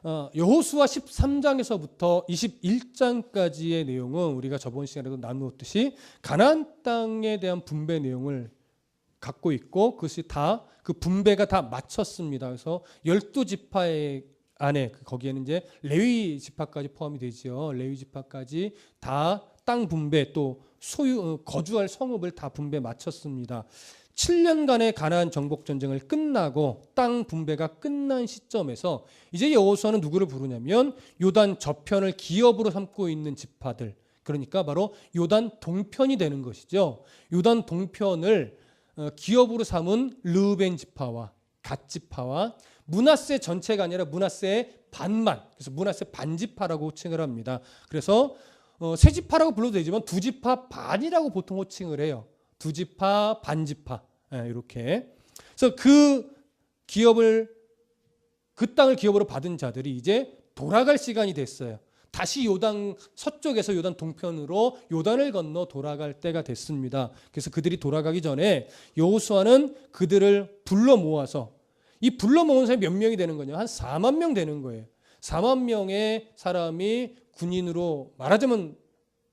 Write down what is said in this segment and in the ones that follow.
여호수아 13장에서부터 21장까지의 내용은 우리가 저번 시간에도 나누었듯이 가나안 땅에 대한 분배 내용을 갖고 있고 그것이 다 그 분배가 다 맞췄습니다. 그래서 12지파 안에 거기에는 이제 레위 지파까지 포함이 되죠. 레위 지파까지 다 땅 분배 또 거주할 성읍을 다 분배 마쳤습니다. 7년간의 가나안 정복 전쟁을 끝나고 땅 분배가 끝난 시점에서 이제 여호수아는 누구를 부르냐면 요단 저편을 기업으로 삼고 있는 지파들, 그러니까 바로 요단 동편이 되는 것이죠. 요단 동편을 기업으로 삼은 르우벤 지파와 갓 지파와 므낫세 전체가 아니라 므낫세의 반만, 그래서 므낫세 반지파라고 호칭을 합니다. 그래서 세 지파라고 불러도 되지만 두 지파 반이라고 보통 호칭을 해요. 두 지파 반지파 이렇게. 그래서 그 땅을 기업으로 받은 자들이 이제 돌아갈 시간이 됐어요. 다시 요단 서쪽에서 요단 동편으로 요단을 건너 돌아갈 때가 됐습니다. 그래서 그들이 돌아가기 전에 여호수아는 그들을 불러 모아서, 이 불러 모은 사람이 몇 명이 되는 거냐? 한 4만 명 되는 거예요. 4만 명의 사람이 군인으로 말하자면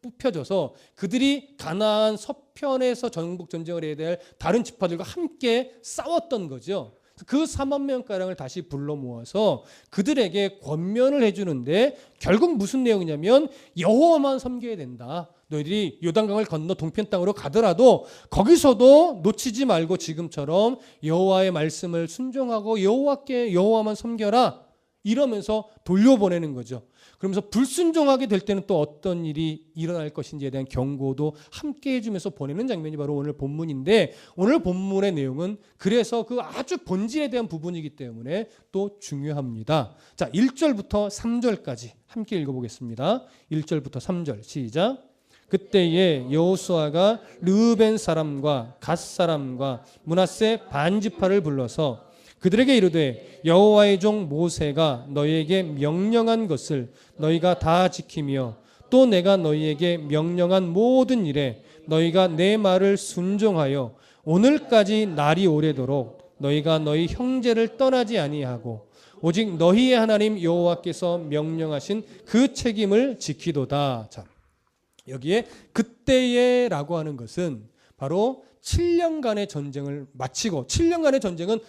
뽑혀져서 그들이 가나안 서편에서 정복 전쟁을 해야 될 다른 지파들과 함께 싸웠던 거죠. 그 4만 명가량을 다시 불러 모아서 그들에게 권면을 해주는데 결국 무슨 내용이냐면 여호와만 섬겨야 된다. 너희들이 요단강을 건너 동편 땅으로 가더라도 거기서도 놓치지 말고 지금처럼 여호와의 말씀을 순종하고 여호와만 섬겨라. 이러면서 돌려보내는 거죠. 그러면서 불순종하게 될 때는 또 어떤 일이 일어날 것인지에 대한 경고도 함께 해주면서 보내는 장면이 바로 오늘 본문인데, 오늘 본문의 내용은 그래서 그 아주 본질에 대한 부분이기 때문에 또 중요합니다. 자, 1절부터 3절까지 함께 읽어보겠습니다. 1절부터 3절 시작. 그때에 여호수아가 르우벤 사람과 갓 사람과 므낫세 반지파를 불러서 그들에게 이르되 여호와의 종 모세가 너희에게 명령한 것을 너희가 다 지키며 또 내가 너희에게 명령한 모든 일에 너희가 내 말을 순종하여 오늘까지 날이 오래도록 너희가 너희 형제를 떠나지 아니하고 오직 너희의 하나님 여호와께서 명령하신 그 책임을 지키도다. 자, 여기에 그때에라고 하는 것은 바로 7년간의 전쟁을 마치고, 7년간의 전쟁은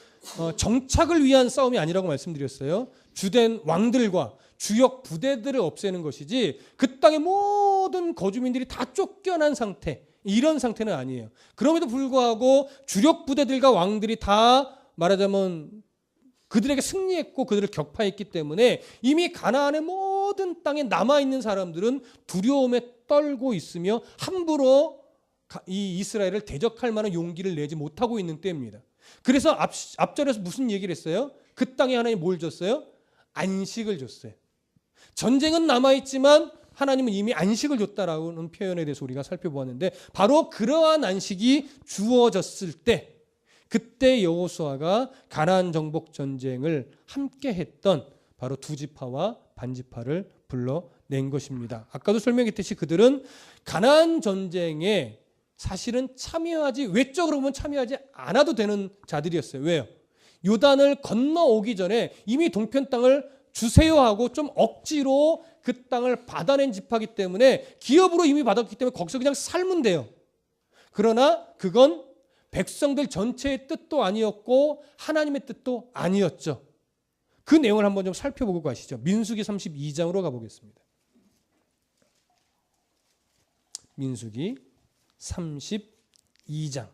정착을 위한 싸움이 아니라고 말씀드렸어요. 주된 왕들과 주역 부대들을 없애는 것이지 그 땅의 모든 거주민들이 다 쫓겨난 상태, 이런 상태는 아니에요. 그럼에도 불구하고 주력 부대들과 왕들이 다 말하자면 그들에게 승리했고 그들을 격파했기 때문에 이미 가나안의 모든 땅에 남아있는 사람들은 두려움에 떨고 있으며 함부로 이 이스라엘을 대적할 만한 용기를 내지 못하고 있는 때입니다. 그래서 앞절에서 무슨 얘기를 했어요? 그 땅에 하나님 뭘 줬어요? 안식을 줬어요. 전쟁은 남아있지만 하나님은 이미 안식을 줬다라는 표현에 대해서 우리가 살펴보았는데, 바로 그러한 안식이 주어졌을 때 그때 여호수아가 가나안 정복 전쟁을 함께 했던 바로 두 지파와 반지파를 불러낸 것입니다. 아까도 설명했듯이 그들은 가나안 전쟁에 사실은 외적으로 보면 참여하지 않아도 되는 자들이었어요. 왜요? 요단을 건너오기 전에 이미 동편 땅을 주세요 하고 좀 억지로 그 땅을 받아낸 지파기 때문에, 기업으로 이미 받았기 때문에 거기서 그냥 살면 돼요. 그러나 그건 백성들 전체의 뜻도 아니었고 하나님의 뜻도 아니었죠. 그 내용을 한번 좀 살펴보고 가시죠. 민수기 32장으로 가보겠습니다. 민수기 32장.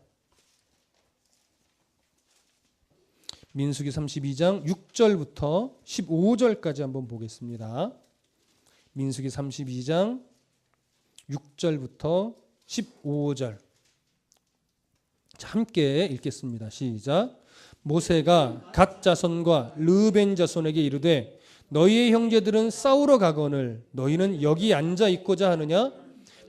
민수기 32장 6절부터 15절까지 한번 보겠습니다. 민수기 32장 6절부터 15절. 자, 함께 읽겠습니다. 시작. 모세가 갓 자손과 르우벤 자손에게 이르되 너희의 형제들은 싸우러 가거늘 너희는 여기 앉아 있고자 하느냐?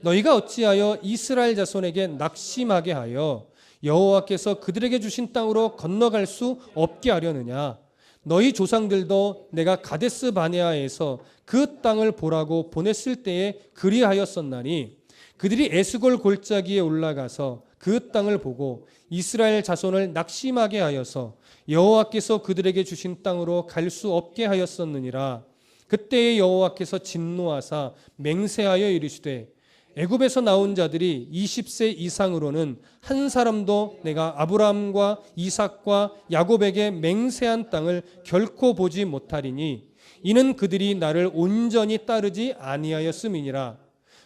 너희가 어찌하여 이스라엘 자손에게 낙심하게 하여 여호와께서 그들에게 주신 땅으로 건너갈 수 없게 하려느냐? 너희 조상들도 내가 가데스 바네아에서 그 땅을 보라고 보냈을 때에 그리하였었나니 그들이 에스골 골짜기에 올라가서 그 땅을 보고 이스라엘 자손을 낙심하게 하여서 여호와께서 그들에게 주신 땅으로 갈 수 없게 하였었느니라. 그때에 여호와께서 진노하사 맹세하여 이르시되 애굽에서 나온 자들이 20세 이상으로는 한 사람도 내가 아브라함과 이삭과 야곱에게 맹세한 땅을 결코 보지 못하리니 이는 그들이 나를 온전히 따르지 아니하였음이니라.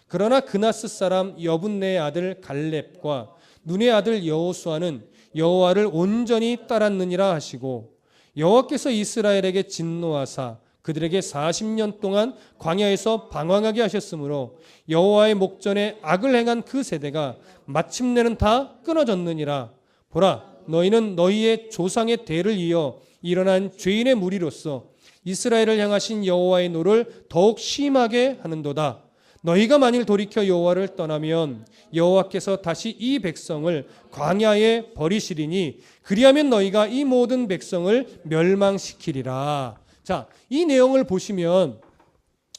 그러나 그나스 사람 여분네의 아들 갈렙과 눈의 아들 여호수아는 여호와를 온전히 따랐느니라 하시고 여호와께서 이스라엘에게 진노하사 그들에게 40년 동안 광야에서 방황하게 하셨으므로 여호와의 목전에 악을 행한 그 세대가 마침내는 다 끊어졌느니라. 보라, 너희는 너희의 조상의 대를 이어 일어난 죄인의 무리로서 이스라엘을 향하신 여호와의 노를 더욱 심하게 하는도다. 너희가 만일 돌이켜 여호와를 떠나면 여호와께서 다시 이 백성을 광야에 버리시리니 그리하면 너희가 이 모든 백성을 멸망시키리라. 자, 이 내용을 보시면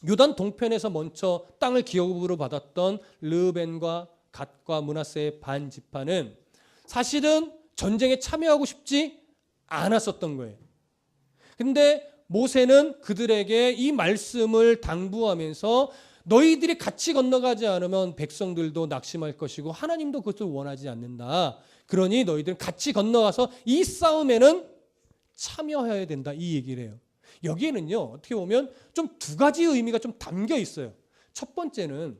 요단 동편에서 먼저 땅을 기업으로 받았던 르벤과 갓과 므낫세의 반 지파는 사실은 전쟁에 참여하고 싶지 않았었던 거예요. 근데 모세는 그들에게 이 말씀을 당부하면서 너희들이 같이 건너가지 않으면 백성들도 낙심할 것이고 하나님도 그것을 원하지 않는다. 그러니 너희들은 같이 건너가서 이 싸움에는 참여해야 된다. 이 얘기를 해요. 여기에는요, 어떻게 보면 좀 두 가지 의미가 좀 담겨 있어요. 첫 번째는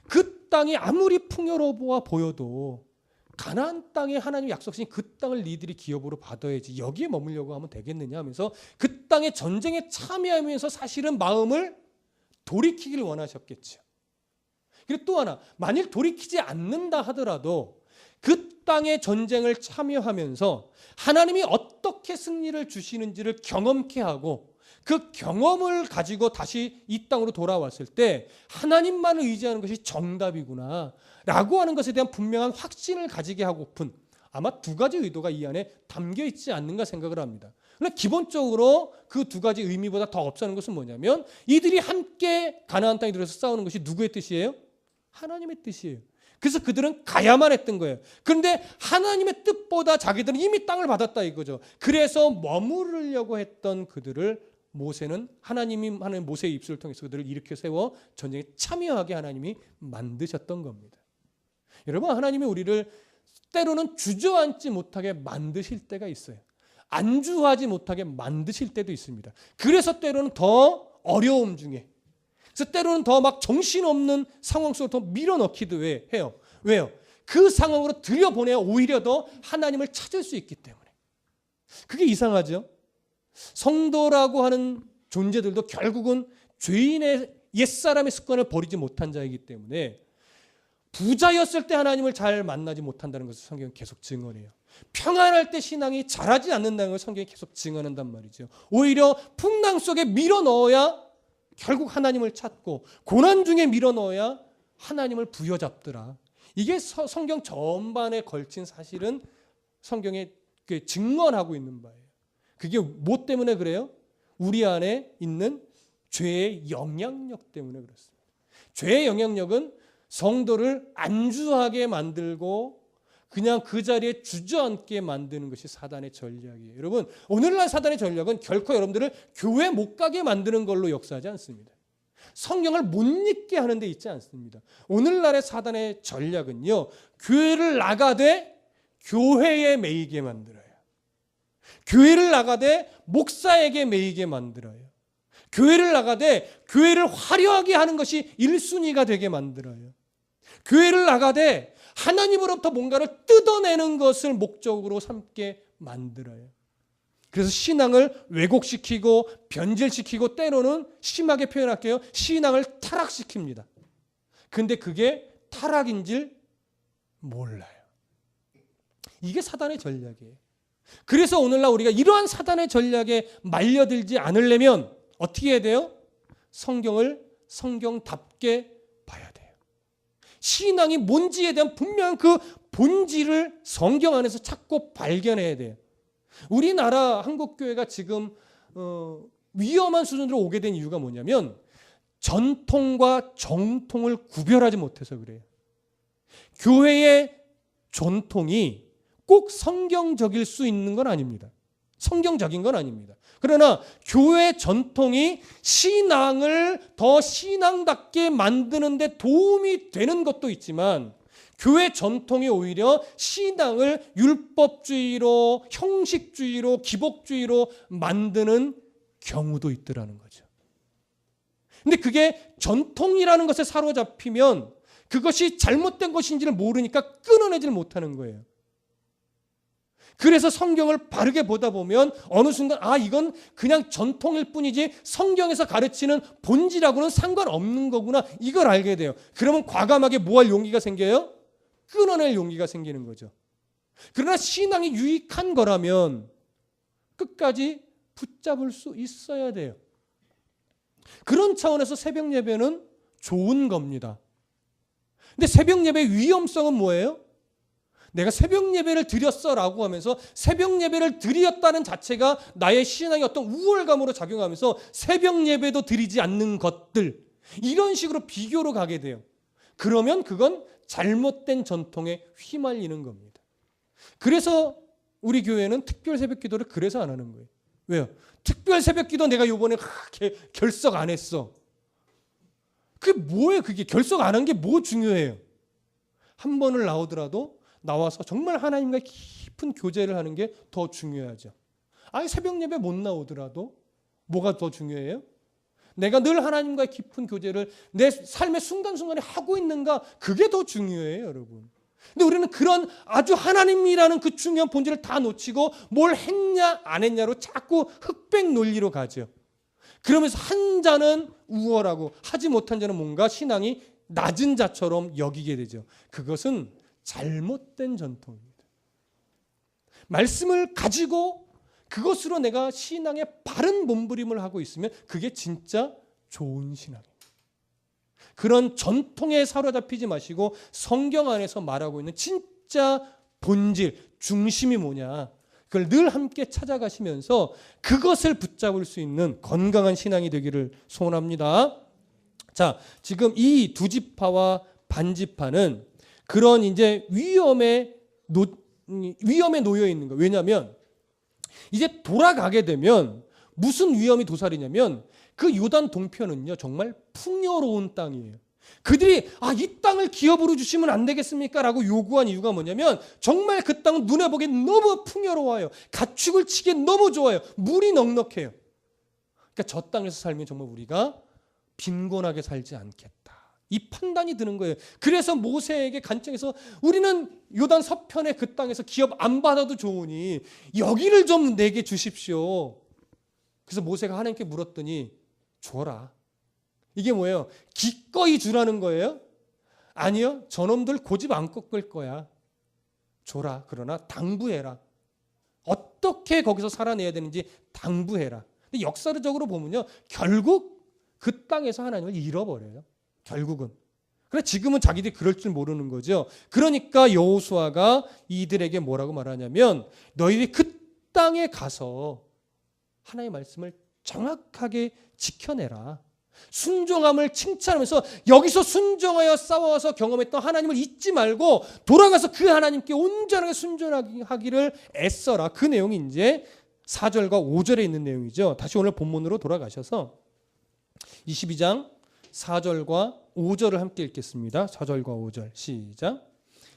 그 땅이 아무리 풍요로워 보여도 가나안 땅에 하나님 약속하신 그 땅을 니들이 기업으로 받아야지 여기에 머물려고 하면 되겠느냐 하면서 그 땅의 전쟁에 참여하면서 사실은 마음을 돌이키기를 원하셨겠죠. 그리고 또 하나, 만일 돌이키지 않는다 하더라도 그 땅의 전쟁을 참여하면서 하나님이 어떻게 승리를 주시는지를 경험케 하고 그 경험을 가지고 다시 이 땅으로 돌아왔을 때 하나님만을 의지하는 것이 정답이구나 라고 하는 것에 대한 분명한 확신을 가지게 하고픈 아마 두 가지 의도가 이 안에 담겨 있지 않는가 생각을 합니다. 그러나 기본적으로 그 두 가지 의미보다 더 앞서는 것은 뭐냐면 이들이 함께 가나안 땅에 들어서 싸우는 것이 누구의 뜻이에요? 하나님의 뜻이에요. 그래서 그들은 가야만 했던 거예요. 그런데 하나님의 뜻보다 자기들은 이미 땅을 받았다 이거죠. 그래서 머무르려고 했던 그들을 모세는 하나님 모세의 입술을 통해서 그들을 일으켜 세워 전쟁에 참여하게 하나님이 만드셨던 겁니다. 여러분, 하나님이 우리를 때로는 주저앉지 못하게 만드실 때가 있어요. 안주하지 못하게 만드실 때도 있습니다. 그래서 때로는 더 어려움 중에, 그래서 때로는 더 막 정신없는 상황 속으로 더 밀어넣기도 해요. 왜요? 그 상황으로 들여보내야 오히려 더 하나님을 찾을 수 있기 때문에. 그게 이상하죠? 성도라고 하는 존재들도 결국은 죄인의 옛사람의 습관을 버리지 못한 자이기 때문에 부자였을 때 하나님을 잘 만나지 못한다는 것을 성경은 계속 증언해요. 평안할 때 신앙이 자라지 않는다는 것을 성경이 계속 증언한단 말이죠. 오히려 풍랑 속에 밀어넣어야 결국 하나님을 찾고 고난 중에 밀어넣어야 하나님을 부여잡더라. 이게 성경 전반에 걸친 사실은 성경에 증언하고 있는 바예요. 그게 뭐 때문에 그래요? 우리 안에 있는 죄의 영향력 때문에 그렇습니다. 죄의 영향력은 성도를 안주하게 만들고 그냥 그 자리에 주저앉게 만드는 것이 사단의 전략이에요. 여러분, 오늘날 사단의 전략은 결코 여러분들을 교회 못 가게 만드는 걸로 역사하지 않습니다. 성경을 못 읽게 하는 데 있지 않습니다. 오늘날의 사단의 전략은요, 교회를 나가되 교회에 매이게 만들어요. 교회를 나가되 목사에게 매이게 만들어요. 교회를 나가되 교회를 화려하게 하는 것이 1순위가 되게 만들어요. 교회를 나가되 하나님으로부터 뭔가를 뜯어내는 것을 목적으로 삼게 만들어요. 그래서 신앙을 왜곡시키고 변질시키고 때로는 심하게 표현할게요. 신앙을 타락시킵니다. 근데 그게 타락인 줄 몰라요. 이게 사단의 전략이에요. 그래서 오늘날 우리가 이러한 사단의 전략에 말려들지 않으려면 어떻게 해야 돼요? 성경을 성경답게 봐야 돼요. 신앙이 뭔지에 대한 분명한 그 본질을 성경 안에서 찾고 발견해야 돼요. 우리나라 한국교회가 지금 위험한 수준으로 오게 된 이유가 뭐냐면 전통과 정통을 구별하지 못해서 그래요. 교회의 전통이 꼭 성경적일 수 있는 건 아닙니다. 성경적인 건 아닙니다. 그러나 교회 전통이 신앙을 더 신앙답게 만드는 데 도움이 되는 것도 있지만 교회 전통이 오히려 신앙을 율법주의로, 형식주의로, 기복주의로 만드는 경우도 있더라는 거죠. 근데 그게 전통이라는 것에 사로잡히면 그것이 잘못된 것인지를 모르니까 끊어내질 못하는 거예요. 그래서 성경을 바르게 보다 보면 어느 순간 이건 그냥 전통일 뿐이지 성경에서 가르치는 본질하고는 상관없는 거구나, 이걸 알게 돼요. 그러면 과감하게 뭐 할 용기가 생겨요? 끊어낼 용기가 생기는 거죠. 그러나 신앙이 유익한 거라면 끝까지 붙잡을 수 있어야 돼요. 그런 차원에서 새벽 예배는 좋은 겁니다. 근데 새벽 예배의 위험성은 뭐예요? 내가 새벽 예배를 드렸어라고 하면서 새벽 예배를 드렸다는 자체가 나의 신앙의 어떤 우월감으로 작용하면서 새벽 예배도 드리지 않는 것들, 이런 식으로 비교로 가게 돼요. 그러면 그건 잘못된 전통에 휘말리는 겁니다. 그래서 우리 교회는 특별 새벽 기도를 그래서 안 하는 거예요. 왜요? 특별 새벽 기도 내가 요번에 결석 안 했어. 그게 뭐예요? 그게 결석 안 한 게 뭐 중요해요? 한 번을 나오더라도 나와서 정말 하나님과 깊은 교제를 하는 게 더 중요하죠. 새벽 예배 못 나오더라도 뭐가 더 중요해요? 내가 늘 하나님과 깊은 교제를 내 삶의 순간순간에 하고 있는가, 그게 더 중요해요, 여러분. 근데 우리는 그런 아주 하나님이라는 그 중요한 본질을 다 놓치고 뭘 했냐 안 했냐로 자꾸 흑백 논리로 가죠. 그러면서 한 자는 우월하고 하지 못한 자는 뭔가 신앙이 낮은 자처럼 여기게 되죠. 그것은 잘못된 전통입니다. 말씀을 가지고 그것으로 내가 신앙의 바른 몸부림을 하고 있으면 그게 진짜 좋은 신앙입니다. 그런 전통에 사로잡히지 마시고 성경 안에서 말하고 있는 진짜 본질, 중심이 뭐냐, 그걸 늘 함께 찾아가시면서 그것을 붙잡을 수 있는 건강한 신앙이 되기를 소원합니다. 자, 지금 이 두 지파와 반지파는 그런 이제 위험에 놓여 있는 거예요. 왜냐하면 이제 돌아가게 되면 무슨 위험이 도사리냐면 그 요단 동편은요 정말 풍요로운 땅이에요. 그들이 이 땅을 기업으로 주시면 안 되겠습니까? 라고 요구한 이유가 뭐냐면 정말 그 땅은 눈에 보기에 너무 풍요로워요. 가축을 치기에 너무 좋아요. 물이 넉넉해요. 그러니까 저 땅에서 살면 정말 우리가 빈곤하게 살지 않겠다, 이 판단이 드는 거예요. 그래서 모세에게 간청해서 우리는 요단 서편의 그 땅에서 기업 안 받아도 좋으니 여기를 좀 내게 주십시오. 그래서 모세가 하나님께 물었더니 줘라. 이게 뭐예요? 기꺼이 주라는 거예요? 아니요. 저놈들 고집 안 꺾을 거야. 줘라. 그러나 당부해라. 어떻게 거기서 살아내야 되는지 당부해라. 근데 역사적으로 보면요, 결국 그 땅에서 하나님을 잃어버려요. 결국은. 그래 지금은 자기들이 그럴 줄 모르는 거죠. 그러니까 여호수아가 이들에게 뭐라고 말하냐면 너희들이 그 땅에 가서 하나님의 말씀을 정확하게 지켜내라. 순종함을 칭찬하면서 여기서 순종하여 싸워서 경험했던 하나님을 잊지 말고 돌아가서 그 하나님께 온전하게 순종하기를 애써라. 그 내용이 이제 4절과 5절에 있는 내용이죠. 다시 오늘 본문으로 돌아가셔서 22장 4절과 5절을 함께 읽겠습니다. 4절과 5절 시작.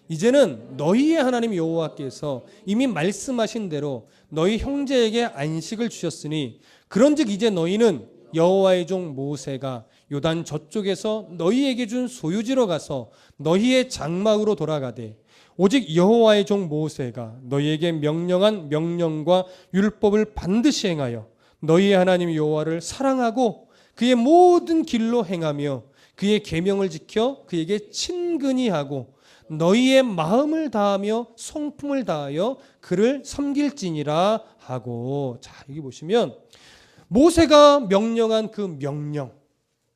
이제는 너희의 하나님 여호와께서 이미 말씀하신 대로 너희 형제에게 안식을 주셨으니 그런즉 이제 너희는 여호와의 종 모세가 요단 저쪽에서 너희에게 준 소유지로 가서 너희의 장막으로 돌아가되 오직 여호와의 종 모세가 너희에게 명령한 명령과 율법을 반드시 행하여 너희의 하나님 여호와를 사랑하고 그의 모든 길로 행하며 그의 계명을 지켜 그에게 친근히 하고 너희의 마음을 다하며 성품을 다하여 그를 섬길지니라 하고. 자, 여기 보시면 모세가 명령한 그 명령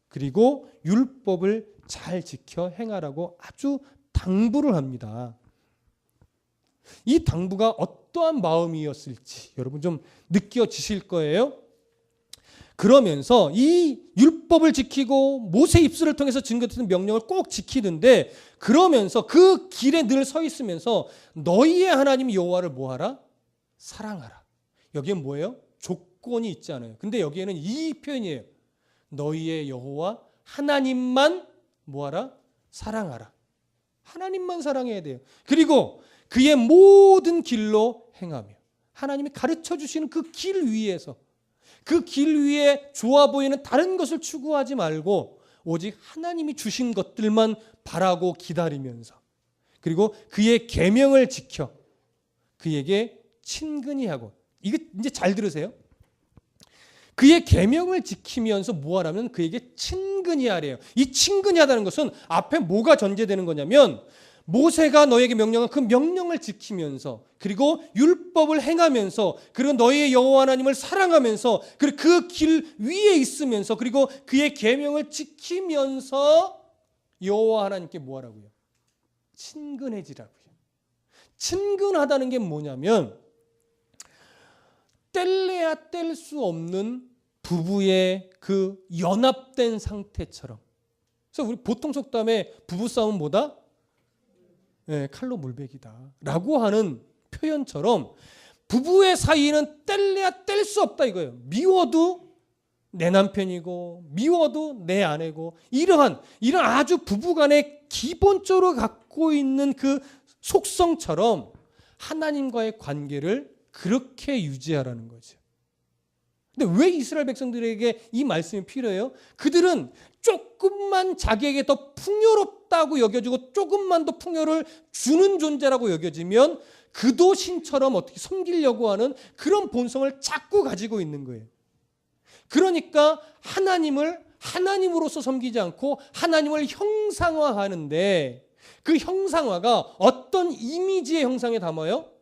그리고 율법을 잘 지켜 행하라고 아주 당부를 합니다. 이 당부가 어떠한 마음이었을지 여러분 좀 느껴지실 거예요. 그러면서 이 율법을 지키고 모세 입술을 통해서 증거했던 명령을 꼭 지키는데 그러면서 그 길에 늘 서 있으면서 너희의 하나님 여호와를 뭐하라? 사랑하라. 여기에 뭐예요? 조건이 있지 않아요. 근데 여기에는 이 표현이에요. 너희의 여호와 하나님만 뭐하라? 사랑하라. 하나님만 사랑해야 돼요. 그리고 그의 모든 길로 행하며, 하나님이 가르쳐 주시는 그 길 위에서, 그 길 위에 좋아 보이는 다른 것을 추구하지 말고 오직 하나님이 주신 것들만 바라고 기다리면서, 그리고 그의 계명을 지켜 그에게 친근히 하고, 이거 이제 잘 들으세요. 그의 계명을 지키면서 뭐하라면 그에게 친근히 하래요. 이 친근히 하다는 것은 앞에 뭐가 전제되는 거냐면, 모세가 너에게 명령한 그 명령을 지키면서, 그리고 율법을 행하면서, 그리고 너희의 여호와 하나님을 사랑하면서, 그리고 그 길 위에 있으면서, 그리고 그의 계명을 지키면서 여호와 하나님께 뭐하라고요? 친근해지라고요. 친근하다는 게 뭐냐면, 뗄래야 뗄 수 없는 부부의 그 연합된 상태처럼. 그래서 우리 보통 속담에 부부싸움은 뭐다? 네, 칼로 물베기다 라고 하는 표현처럼 부부의 사이는 뗄래야 뗄 수 없다 이거예요. 미워도 내 남편이고 미워도 내 아내고, 이런 아주 부부간에 기본적으로 갖고 있는 그 속성처럼 하나님과의 관계를 그렇게 유지하라는 거죠. 근데 왜 이스라엘 백성들에게 이 말씀이 필요해요? 그들은 조금만 자기에게 더 풍요롭다고 여겨지고 조금만 더 풍요를 주는 존재라고 여겨지면 그도 신처럼 어떻게 섬기려고 하는 그런 본성을 자꾸 가지고 있는 거예요. 그러니까 하나님을 하나님으로서 섬기지 않고 하나님을 형상화하는데, 그 형상화가 어떤 이미지의 형상에 담아요?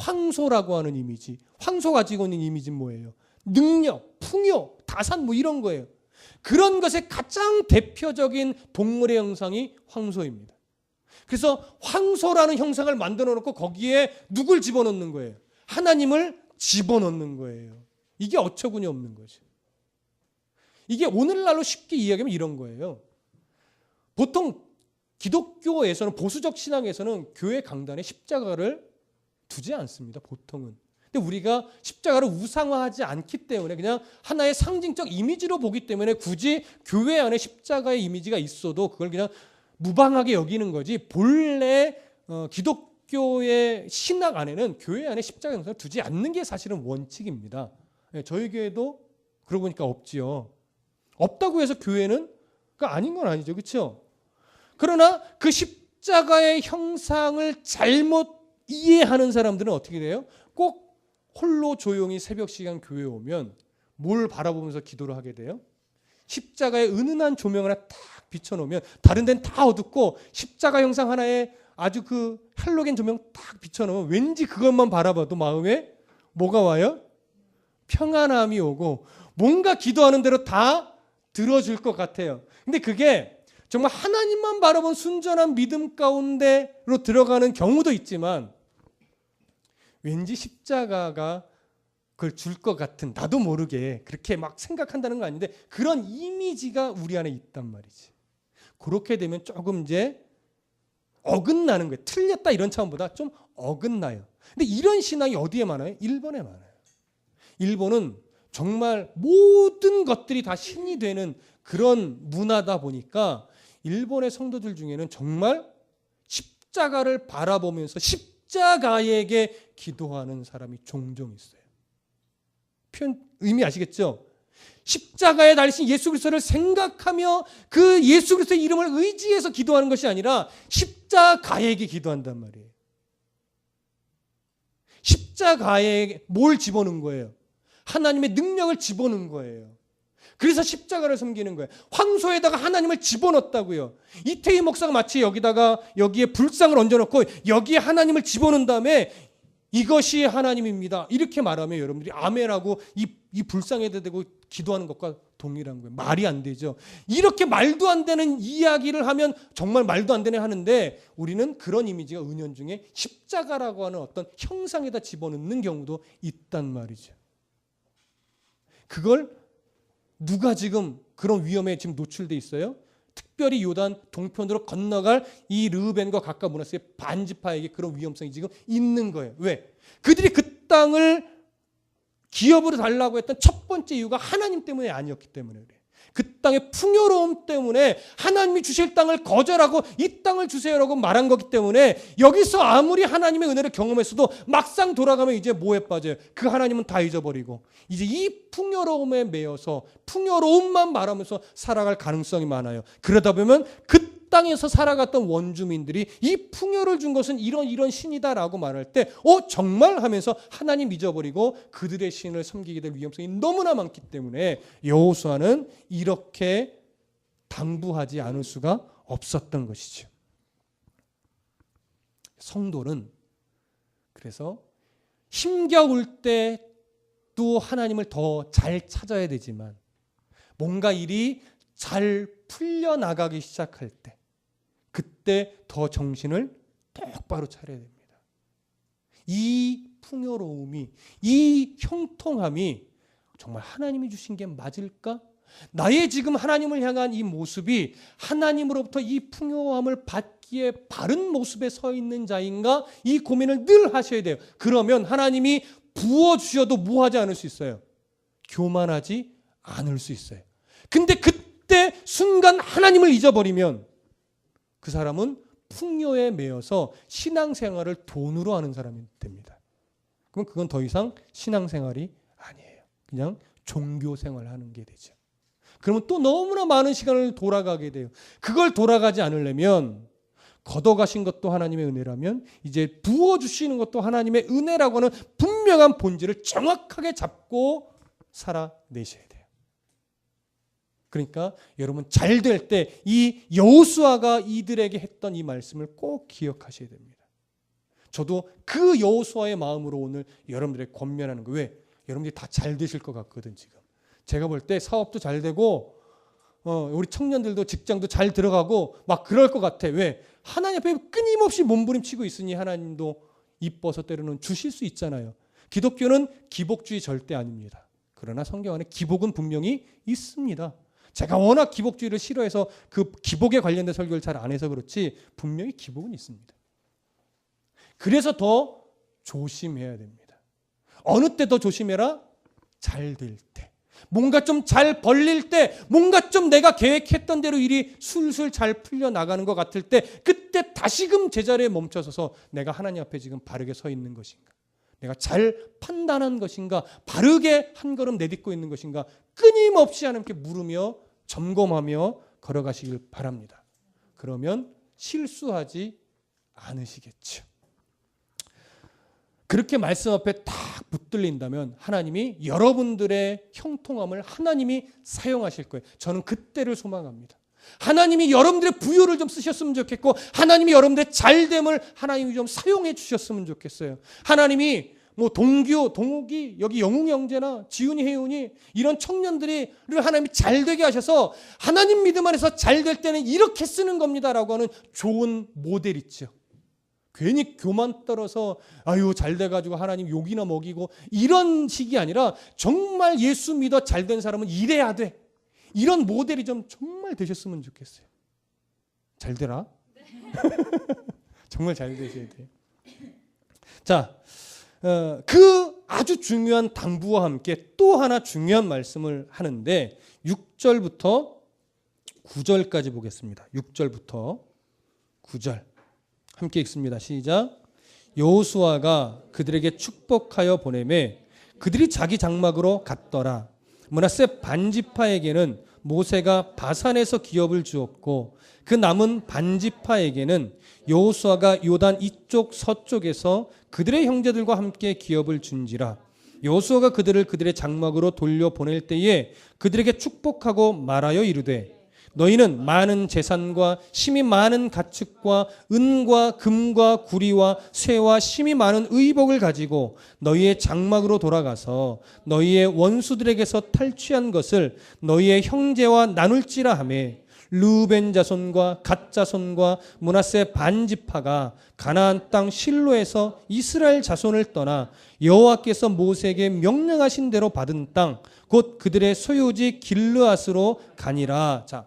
황소라고 하는 이미지. 황소가 가지고 있는 이미지는 뭐예요? 능력, 풍요, 다산 뭐 이런 거예요. 그런 것의 가장 대표적인 동물의 형상이 황소입니다. 그래서 황소라는 형상을 만들어 놓고 거기에 누굴 집어넣는 거예요? 하나님을 집어넣는 거예요. 이게 어처구니 없는 거죠. 이게 오늘날로 쉽게 이야기하면 이런 거예요. 보통 기독교에서는, 보수적 신앙에서는 교회 강단에 십자가를 두지 않습니다. 보통은. 근데 우리가 십자가를 우상화하지 않기 때문에 그냥 하나의 상징적 이미지로 보기 때문에 굳이 교회 안에 십자가의 이미지가 있어도 그걸 그냥 무방하게 여기는 거지, 본래 기독교의 신학 안에는 교회 안에 십자가 형상을 두지 않는 게 사실은 원칙입니다. 저희 교회도 그러고 보니까 없지요. 없다고 해서 교회는 아닌 건 아니죠. 그렇죠? 그러나 그 십자가의 형상을 잘못 이해하는 사람들은 어떻게 돼요? 꼭 홀로 조용히 새벽 시간 교회에 오면 뭘 바라보면서 기도를 하게 돼요? 십자가의 은은한 조명 하나 딱 비춰놓으면 다른 데는 다 어둡고 십자가 형상 하나에 아주 그 할로겐 조명 딱 비춰놓으면 왠지 그것만 바라봐도 마음에 뭐가 와요? 평안함이 오고 뭔가 기도하는 대로 다 들어줄 것 같아요. 근데 그게 정말 하나님만 바라본 순전한 믿음 가운데로 들어가는 경우도 있지만 왠지 십자가가 그걸 줄 것 같은, 나도 모르게 그렇게 막 생각한다는 건 아닌데 그런 이미지가 우리 안에 있단 말이지. 그렇게 되면 조금 이제 어긋나는 거예요. 틀렸다 이런 차원보다 좀 어긋나요. 근데 이런 신앙이 어디에 많아요? 일본에 많아요. 일본은 정말 모든 것들이 다 신이 되는 그런 문화다 보니까 일본의 성도들 중에는 정말 십자가를 바라보면서 십자가에게 기도하는 사람이 종종 있어요. 표현 의미 아시겠죠? 십자가에 달리신 예수 그리스도를 생각하며 그 예수 그리스도의 이름을 의지해서 기도하는 것이 아니라 십자가에게 기도한단 말이에요. 십자가에 뭘 집어넣은 거예요? 하나님의 능력을 집어넣은 거예요. 그래서 십자가를 섬기는 거예요. 황소에다가 하나님을 집어넣었다고요. 이태희 목사가 마치 여기에 불상을 얹어놓고 여기에 하나님을 집어넣은 다음에 이것이 하나님입니다 이렇게 말하면 여러분들이 아멘하고 이 불상에다 대고 기도하는 것과 동일한 거예요. 말이 안 되죠. 이렇게 말도 안 되는 이야기를 하면 정말 말도 안 되네 하는데 우리는 그런 이미지가 은연중에 십자가라고 하는 어떤 형상에다 집어넣는 경우도 있단 말이죠. 그걸 누가 지금 그런 위험에 지금 노출돼 있어요? 특별히 요단 동편으로 건너갈 이 르우벤과 갓과 므나세의 반지파에게 그런 위험성이 지금 있는 거예요. 왜? 그들이 그 땅을 기업으로 달라고 했던 첫 번째 이유가 하나님 때문에 아니었기 때문에 그래요. 그 땅의 풍요로움 때문에 하나님이 주실 땅을 거절하고 이 땅을 주세요라고 말한 거기 때문에 여기서 아무리 하나님의 은혜를 경험했어도 막상 돌아가면 이제 뭐에 빠져요? 그 하나님은 다 잊어버리고 이제 이 풍요로움에 매여서 풍요로움만 말하면서 살아갈 가능성이 많아요. 그러다 보면 그 땅에서 살아갔던 원주민들이 이 풍요를 준 것은 이런 신이다라고 말할 때 정말 하면서 하나님 잊어버리고 그들의 신을 섬기게 될 위험성이 너무나 많기 때문에 여호수아는 이렇게 당부하지 않을 수가 없었던 것이죠. 성도는 그래서 힘겨울 때도 하나님을 더 잘 찾아야 되지만 뭔가 일이 잘 풀려나가기 시작할 때 그때 더 정신을 똑바로 차려야 됩니다. 이 풍요로움이, 이 형통함이 정말 하나님이 주신 게 맞을까? 나의 지금 하나님을 향한 이 모습이 하나님으로부터 이 풍요함을 받기에 바른 모습에 서 있는 자인가? 이 고민을 늘 하셔야 돼요. 그러면 하나님이 부어주셔도 뭐하지 않을 수 있어요? 교만하지 않을 수 있어요. 근데 그때 순간 하나님을 잊어버리면 그 사람은 풍요에 매여서 신앙생활을 돈으로 하는 사람이 됩니다. 그럼 그건 더 이상 신앙생활이 아니에요. 그냥 종교생활을 하는 게 되죠. 그러면 또 너무나 많은 시간을 돌아가게 돼요. 그걸 돌아가지 않으려면 걷어가신 것도 하나님의 은혜라면 이제 부어주시는 것도 하나님의 은혜라고 하는 분명한 본질을 정확하게 잡고 살아내셔야 돼요. 그러니까 여러분 잘 될 때 이 여호수아가 이들에게 했던 이 말씀을 꼭 기억하셔야 됩니다. 저도 그 여호수아의 마음으로 오늘 여러분들에게 권면하는 거. 왜? 여러분들이 다 잘 되실 것 같거든 지금. 제가 볼 때 사업도 잘 되고 우리 청년들도 직장도 잘 들어가고 막 그럴 것 같아. 왜? 하나님 앞에 끊임없이 몸부림치고 있으니 하나님도 이뻐서 때로는 주실 수 있잖아요. 기독교는 기복주의 절대 아닙니다. 그러나 성경 안에 기복은 분명히 있습니다. 제가 워낙 기복주의를 싫어해서 그 기복에 관련된 설교를 잘 안 해서 그렇지 분명히 기복은 있습니다. 그래서 더 조심해야 됩니다. 어느 때 더 조심해라? 잘 될 때. 뭔가 좀 잘 벌릴 때, 뭔가 좀 내가 계획했던 대로 일이 술술 잘 풀려나가는 것 같을 때 그때 다시금 제자리에 멈춰서서 내가 하나님 앞에 지금 바르게 서 있는 것인가? 내가 잘 판단한 것인가? 바르게 한 걸음 내딛고 있는 것인가? 끊임없이 하나님께 물으며 점검하며 걸어가시길 바랍니다. 그러면 실수하지 않으시겠죠. 그렇게 말씀 앞에 딱 붙들린다면 하나님이 여러분들의 형통함을 하나님이 사용하실 거예요. 저는 그때를 소망합니다. 하나님이 여러분들의 부요를 좀 쓰셨으면 좋겠고 하나님이 여러분들의 잘됨을 하나님이 좀 사용해 주셨으면 좋겠어요. 하나님이 동욱이 여기 영웅 형제나 지훈이 혜윤이 이런 청년들을 하나님이 잘되게 하셔서 하나님 믿음 안에서 잘될 때는 이렇게 쓰는 겁니다라고 하는 좋은 모델 있죠. 괜히 교만 떨어서 잘돼가지고 하나님 욕이나 먹이고 이런 식이 아니라 정말 예수 믿어 잘된 사람은 이래야 돼. 이런 모델이 좀 정말 되셨으면 좋겠어요. 잘 되라. 정말 잘 되셔야 돼요. 자, 그 아주 중요한 당부와 함께 또 하나 중요한 말씀을 하는데 6절부터 9절까지 보겠습니다. 6절부터 9절 함께 읽습니다. 시작. 여호수아가 그들에게 축복하여 보내매 그들이 자기 장막으로 갔더라. 므낫세 반지파에게는 모세가 바산에서 기업을 주었고 그 남은 반지파에게는 여호수아가 요단 이쪽 서쪽에서 그들의 형제들과 함께 기업을 준지라. 여호수아가 그들의 장막으로 돌려보낼 때에 그들에게 축복하고 말하여 이르되 너희는 많은 재산과 심이 많은 가축과 은과 금과 구리와 쇠와 심이 많은 의복을 가지고 너희의 장막으로 돌아가서 너희의 원수들에게서 탈취한 것을 너희의 형제와 나눌지라 하며 르우벤 자손과 갓 자손과 므낫세 반지파가 가나안 땅 실로에서 이스라엘 자손을 떠나 여호와께서 모세에게 명령하신 대로 받은 땅 곧 그들의 소유지 길르앗으로 가니라. 자,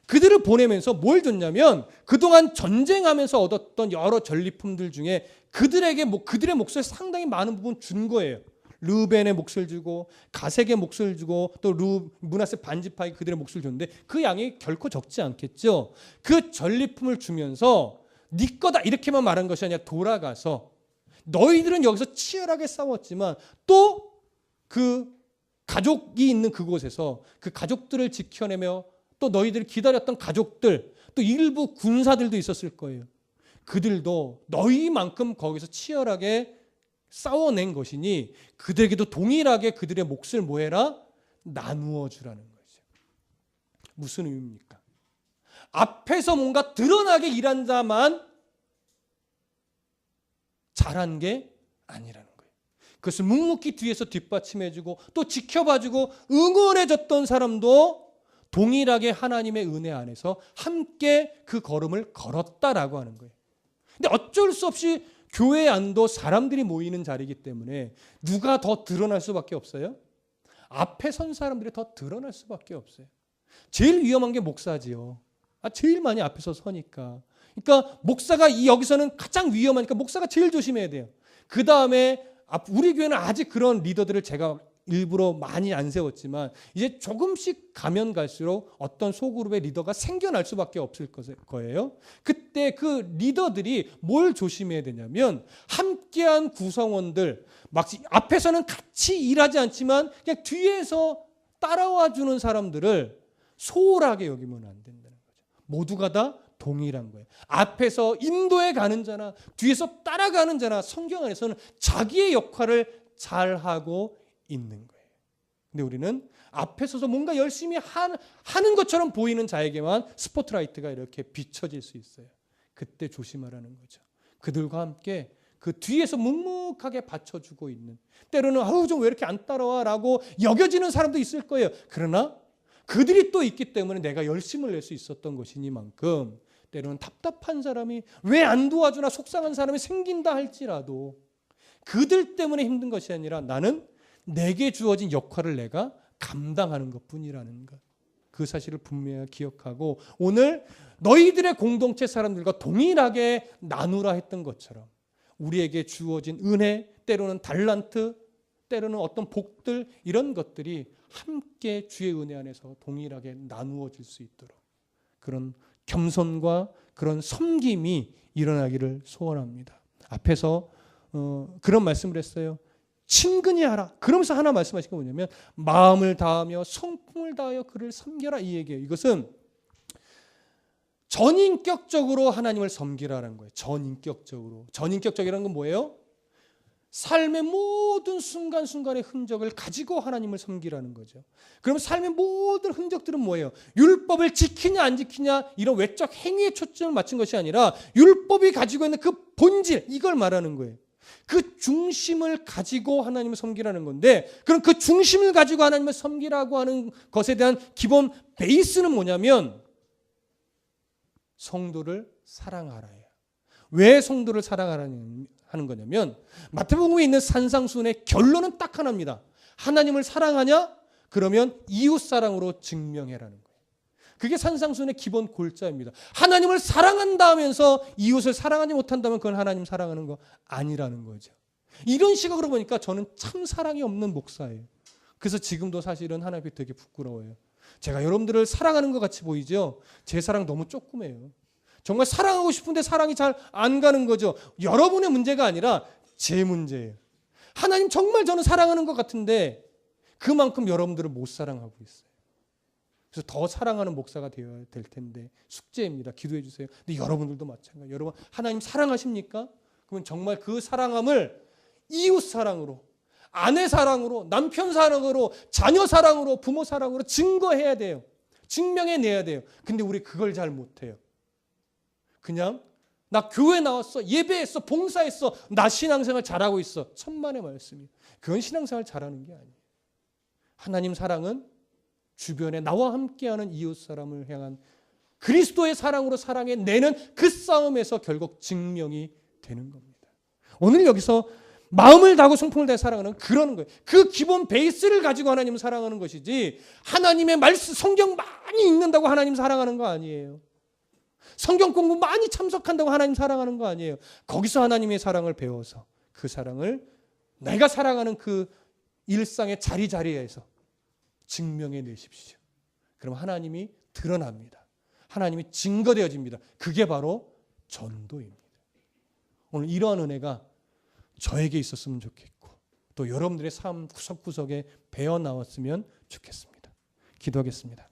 그들을 보내면서 뭘 줬냐면 그동안 전쟁하면서 얻었던 여러 전리품들 중에 그들에게 그들의 몫을 상당히 많은 부분 준 거예요. 르벤의 몫을 주고 가색의 몫을 주고 또 므낫세 반지파에 그들의 몫을 줬는데 그 양이 결코 적지 않겠죠. 그 전리품을 주면서 네 거다 이렇게만 말한 것이 아니라 돌아가서 너희들은 여기서 치열하게 싸웠지만 또 그 가족이 있는 그곳에서 그 가족들을 지켜내며 또 너희들을 기다렸던 가족들 또 일부 군사들도 있었을 거예요. 그들도 너희만큼 거기서 치열하게 싸워낸 것이니 그들에게도 동일하게 그들의 몫을 뭐해라? 나누어 주라는 거죠. 무슨 의미입니까? 앞에서 뭔가 드러나게 일한 자만 잘한 게 아니라는 거예요. 그것을 묵묵히 뒤에서 뒷받침해주고 또 지켜봐주고 응원해줬던 사람도 동일하게 하나님의 은혜 안에서 함께 그 걸음을 걸었다라고 하는 거예요. 근데 어쩔 수 없이 교회 안도 사람들이 모이는 자리이기 때문에 누가 더 드러날 수밖에 없어요? 앞에 선 사람들이 더 드러날 수밖에 없어요. 제일 위험한 게 목사지요. 제일 많이 앞에서 서니까. 그러니까 목사가 여기서는 가장 위험하니까 목사가 제일 조심해야 돼요. 그 다음에 우리 교회는 아직 그런 리더들을 제가 일부러 많이 안 세웠지만 이제 조금씩 가면 갈수록 어떤 소그룹의 리더가 생겨날 수밖에 없을 거예요. 그때 그 리더들이 뭘 조심해야 되냐면 함께한 구성원들 막 앞에서는 같이 일하지 않지만 그냥 뒤에서 따라와 주는 사람들을 소홀하게 여기면 안 된다는 거죠. 모두가 다 동일한 거예요. 앞에서 인도해 가는 자나 뒤에서 따라가는 자나 성경 안에서는 자기의 역할을 잘하고 있는 거예요. 근데 우리는 앞에 서서 뭔가 열심히 하는 것처럼 보이는 자에게만 스포트라이트가 이렇게 비춰질 수 있어요. 그때 조심하라는 거죠. 그들과 함께 그 뒤에서 묵묵하게 받쳐주고 있는, 때로는 아우 좀 왜 이렇게 안 따라와 라고 여겨지는 사람도 있을 거예요. 그러나 그들이 또 있기 때문에 내가 열심을 낼 수 있었던 것이니만큼 때로는 답답한 사람이 왜 안 도와주나 속상한 사람이 생긴다 할지라도 그들 때문에 힘든 것이 아니라 나는 내게 주어진 역할을 내가 감당하는 것뿐이라는 것. 그 사실을 분명히 기억하고 오늘 너희들의 공동체 사람들과 동일하게 나누라 했던 것처럼 우리에게 주어진 은혜, 때로는 달란트, 때로는 어떤 복들 이런 것들이 함께 주의 은혜 안에서 동일하게 나누어질 수 있도록 그런 겸손과 그런 섬김이 일어나기를 소원합니다. 앞에서 그런 말씀을 했어요. 친근히 하라. 그러면서 하나 말씀하신 게 뭐냐면 마음을 다하며 성품을 다하여 그를 섬겨라 이 얘기예요. 이것은 전인격적으로 하나님을 섬기라는 거예요. 전인격적으로. 전인격적이라는 건 뭐예요? 삶의 모든 순간순간의 흔적을 가지고 하나님을 섬기라는 거죠. 그럼 삶의 모든 흔적들은 뭐예요? 율법을 지키냐 안 지키냐 이런 외적 행위에 초점을 맞춘 것이 아니라 율법이 가지고 있는 그 본질 이걸 말하는 거예요. 그 중심을 가지고 하나님을 섬기라는 건데 그럼 그 중심을 가지고 하나님을 섬기라고 하는 것에 대한 기본 베이스는 뭐냐면 성도를 사랑하라예요. 왜 성도를 사랑하라는 거냐면 마태복음에 있는 산상수훈의 결론은 딱 하나입니다. 하나님을 사랑하냐? 그러면 이웃사랑으로 증명해라는 거예요. 그게 산상수훈의 기본 골자입니다. 하나님을 사랑한다 하면서 이웃을 사랑하지 못한다면 그건 하나님 사랑하는 거 아니라는 거죠. 이런 시각으로 보니까 저는 참 사랑이 없는 목사예요. 그래서 지금도 사실은 하나님 앞에 되게 부끄러워요. 제가 여러분들을 사랑하는 것 같이 보이죠? 제 사랑 너무 조그매요. 정말 사랑하고 싶은데 사랑이 잘 안 가는 거죠. 여러분의 문제가 아니라 제 문제예요. 하나님 정말 저는 사랑하는 것 같은데 그만큼 여러분들을 못 사랑하고 있어요. 그래서 더 사랑하는 목사가 되어야 될 텐데 숙제입니다. 기도해 주세요. 근데 여러분들도 마찬가지예요. 여러분 하나님 사랑하십니까? 그러면 정말 그 사랑함을 이웃 사랑으로, 아내 사랑으로, 남편 사랑으로, 자녀 사랑으로, 부모 사랑으로 증거해야 돼요. 증명해내야 돼요. 근데 우리 그걸 잘 못해요. 그냥 나 교회 나왔어, 예배했어, 봉사했어, 나 신앙생활 잘하고 있어. 천만의 말씀이에요. 그건 신앙생활 잘하는 게 아니에요. 하나님 사랑은 주변에 나와 함께하는 이웃 사람을 향한 그리스도의 사랑으로 사랑해내는 그 싸움에서 결국 증명이 되는 겁니다. 오늘 여기서 마음을 다하고 성품을 다해 사랑하는 그러는 거예요. 그 기본 베이스를 가지고 하나님을 사랑하는 것이지 하나님의 말씀 성경 많이 읽는다고 하나님 사랑하는 거 아니에요. 성경 공부 많이 참석한다고 하나님 사랑하는 거 아니에요. 거기서 하나님의 사랑을 배워서 그 사랑을 내가 사랑하는 그 일상의 자리자리에서 증명해 내십시오. 그럼 하나님이 드러납니다. 하나님이 증거되어집니다. 그게 바로 전도입니다. 오늘 이러한 은혜가 저에게 있었으면 좋겠고 또 여러분들의 삶 구석구석에 배어 나왔으면 좋겠습니다. 기도하겠습니다.